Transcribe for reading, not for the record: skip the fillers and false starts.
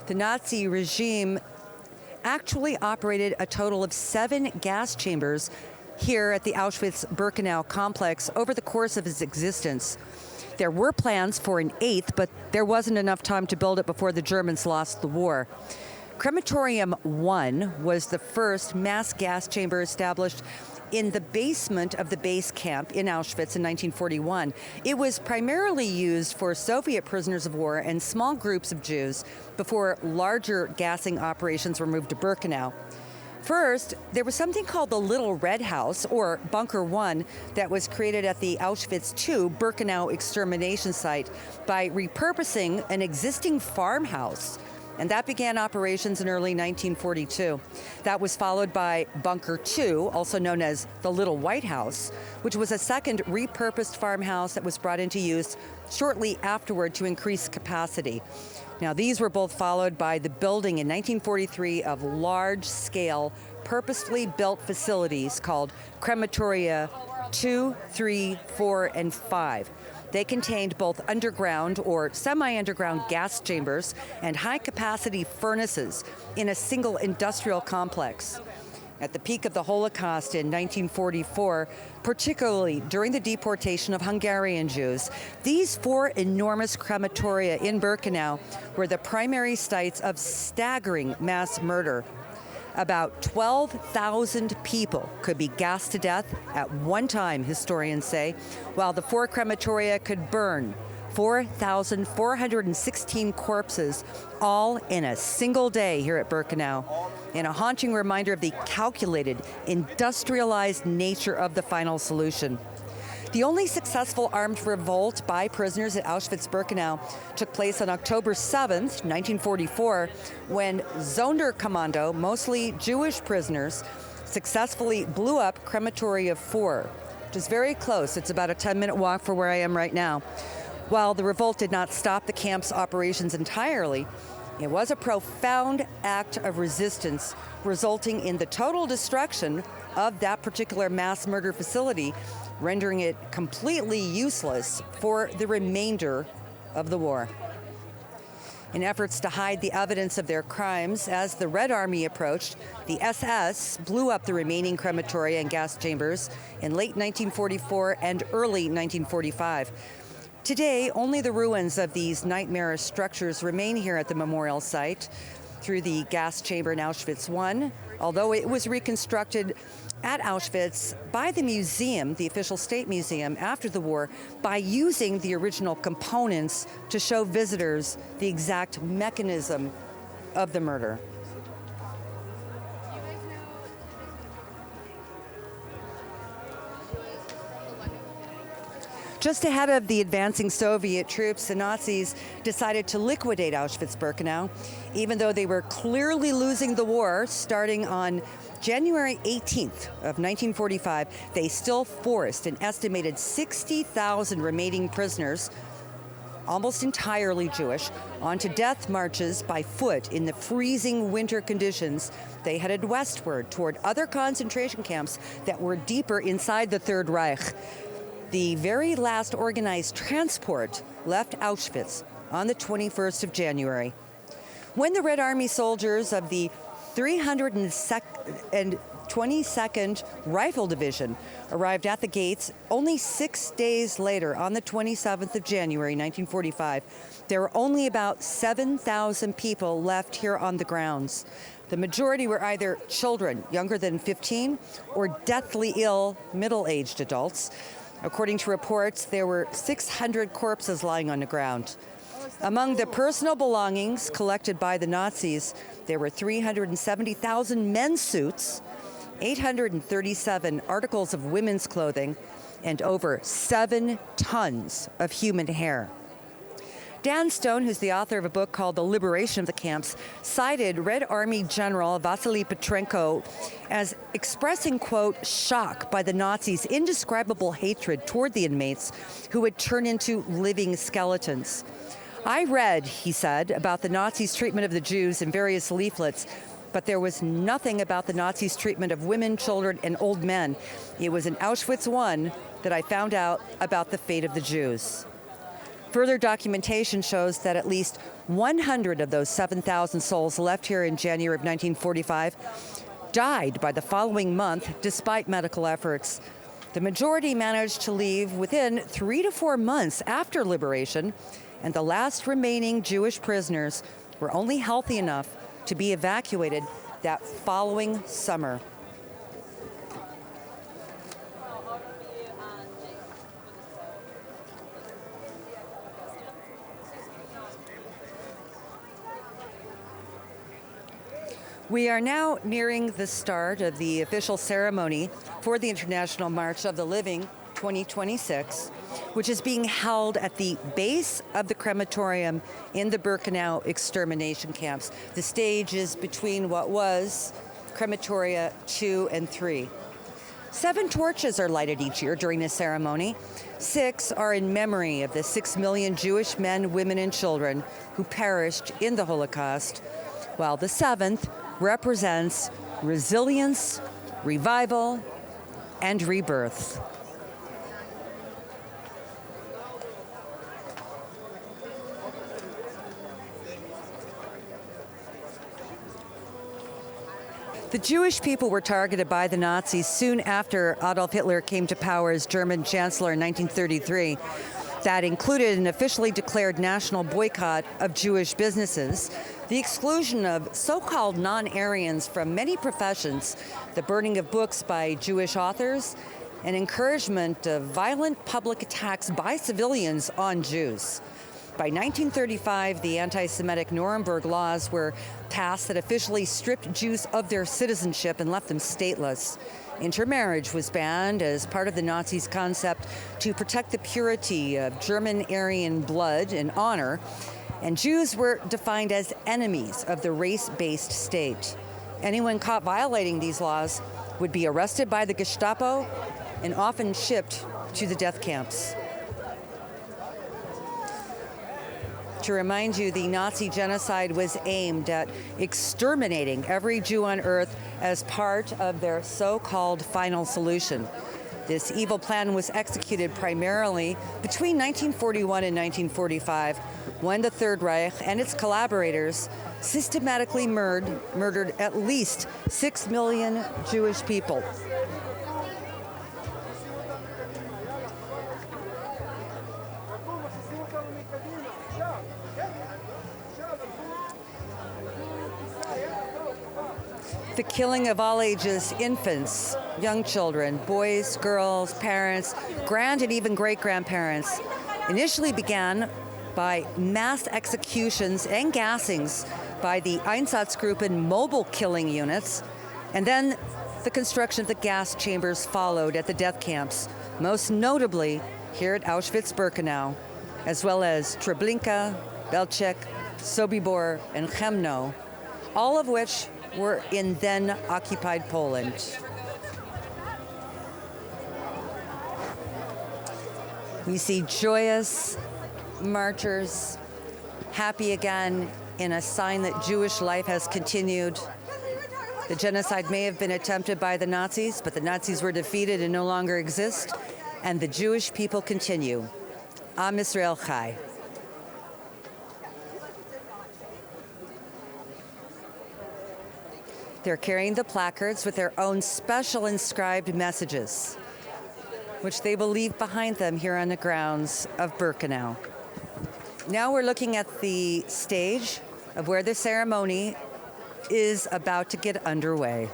The Nazi regime actually operated a total of 7 gas chambers here at the Auschwitz-Birkenau complex over the course of its existence. There were plans for an 8th, but there wasn't enough time to build it before the Germans lost the war. Crematorium 1 was the first mass gas chamber established in the basement of the base camp in Auschwitz in 1941. It was primarily used for Soviet prisoners of war and small groups of Jews before larger gassing operations were moved to Birkenau. First, there was something called the Little Red House, or Bunker 1, that was created at the Auschwitz II Birkenau extermination site by repurposing an existing farmhouse. And that began operations in early 1942. That was followed by Bunker 2, also known as the Little White House, which was a second repurposed farmhouse that was brought into use shortly afterward to increase capacity. Now, these were both followed by the building in 1943 of large-scale, purposefully built facilities called Crematoria 2, 3, 4, and 5. They contained both underground or semi-underground gas chambers and high-capacity furnaces in a single industrial complex. At the peak of the Holocaust in 1944, particularly during the deportation of Hungarian Jews, these 4 enormous crematoria in Birkenau were the primary sites of staggering mass murder. About 12,000 people could be gassed to death at one time, historians say, while the 4 crematoria could burn 4,416 corpses, all in a single day here at Birkenau, in a haunting reminder of the calculated, industrialized nature of the final solution. The only successful armed revolt by prisoners at Auschwitz-Birkenau took place on October 7th, 1944, when Sonderkommando, mostly Jewish prisoners, successfully blew up Crematoria 4, which is very close. It's about a 10-minute walk from where I am right now. While the revolt did not stop the camp's operations entirely, it was a profound act of resistance, resulting in the total destruction of that particular mass murder facility, rendering it completely useless for the remainder of the war. In efforts to hide the evidence of their crimes, as the Red Army approached, the SS blew up the remaining crematoria and gas chambers in late 1944 and early 1945. Today, only the ruins of these nightmarish structures remain here at the memorial site through the gas chamber in Auschwitz I, although it was reconstructed at Auschwitz by the museum, the official state museum, after the war, by using the original components to show visitors the exact mechanism of the murder. Just ahead of the advancing Soviet troops, the Nazis decided to liquidate Auschwitz-Birkenau, even though they were clearly losing the war. Starting on January 18th of 1945, they still forced an estimated 60,000 remaining prisoners, almost entirely Jewish, onto death marches by foot in the freezing winter conditions. They headed westward toward other concentration camps that were deeper inside the Third Reich. The very last organized transport left Auschwitz on the 21st of January. When the Red Army soldiers of the 322nd Rifle Division arrived at the gates only 6 days later, on the 27th of January, 1945, there were only about 7,000 people left here on the grounds. The majority were either children younger than 15 or deathly ill middle-aged adults. According to reports, there were 600 corpses lying on the ground. Among the personal belongings collected by the Nazis, there were 370,000 men's suits, 837 articles of women's clothing, and over 7 tons of human hair. Dan Stone, who's the author of a book called The Liberation of the Camps, cited Red Army General Vasily Petrenko as expressing, quote, shock by the Nazis' indescribable hatred toward the inmates who would turn into living skeletons. I read, he said, about the Nazis' treatment of the Jews in various leaflets, but there was nothing about the Nazis' treatment of women, children, and old men. It was in Auschwitz I that I found out about the fate of the Jews. Further documentation shows that at least 100 of those 7,000 souls left here in January of 1945 died by the following month despite medical efforts. The majority managed to leave within 3 to 4 months after liberation, and the last remaining Jewish prisoners were only healthy enough to be evacuated that following summer. We are now nearing the start of the official ceremony for the International March of the Living 2026, which is being held at the base of the crematorium in the Birkenau extermination camps. The stage is between what was crematoria 2 and 3. 7 torches are lighted each year during the ceremony. 6 are in memory of the 6 million Jewish men, women, and children who perished in the Holocaust, while the 7th represents resilience, revival, and rebirth. The Jewish people were targeted by the Nazis soon after Adolf Hitler came to power as German Chancellor in 1933. That included an officially declared national boycott of Jewish businesses, the exclusion of so-called non-Aryans from many professions, the burning of books by Jewish authors, and encouragement of violent public attacks by civilians on Jews. By 1935, the anti-Semitic Nuremberg laws were passed that officially stripped Jews of their citizenship and left them stateless. Intermarriage was banned as part of the Nazis' concept to protect the purity of German Aryan blood and honor, and Jews were defined as enemies of the race-based state. Anyone caught violating these laws would be arrested by the Gestapo and often shipped to the death camps. To remind you, the Nazi genocide was aimed at exterminating every Jew on earth as part of their so-called final solution. This evil plan was executed primarily between 1941 and 1945, when the Third Reich and its collaborators systematically murdered at least 6 million Jewish people. The killing of all ages, infants, young children, boys, girls, parents, grand and even great-grandparents, initially began by mass executions and gassings by the Einsatzgruppen mobile killing units, and then the construction of the gas chambers followed at the death camps, most notably here at Auschwitz-Birkenau, as well as Treblinka, Belzec, Sobibor, and Chemno, all of which were in then-occupied Poland. We see joyous marchers, happy again, in a sign that Jewish life has continued. The genocide may have been attempted by the Nazis, but the Nazis were defeated and no longer exist, and the Jewish people continue. Am Yisrael Chai. They're carrying the placards with their own special inscribed messages, which they will leave behind them here on the grounds of Birkenau. Now we're looking at the stage of where the ceremony is about to get underway.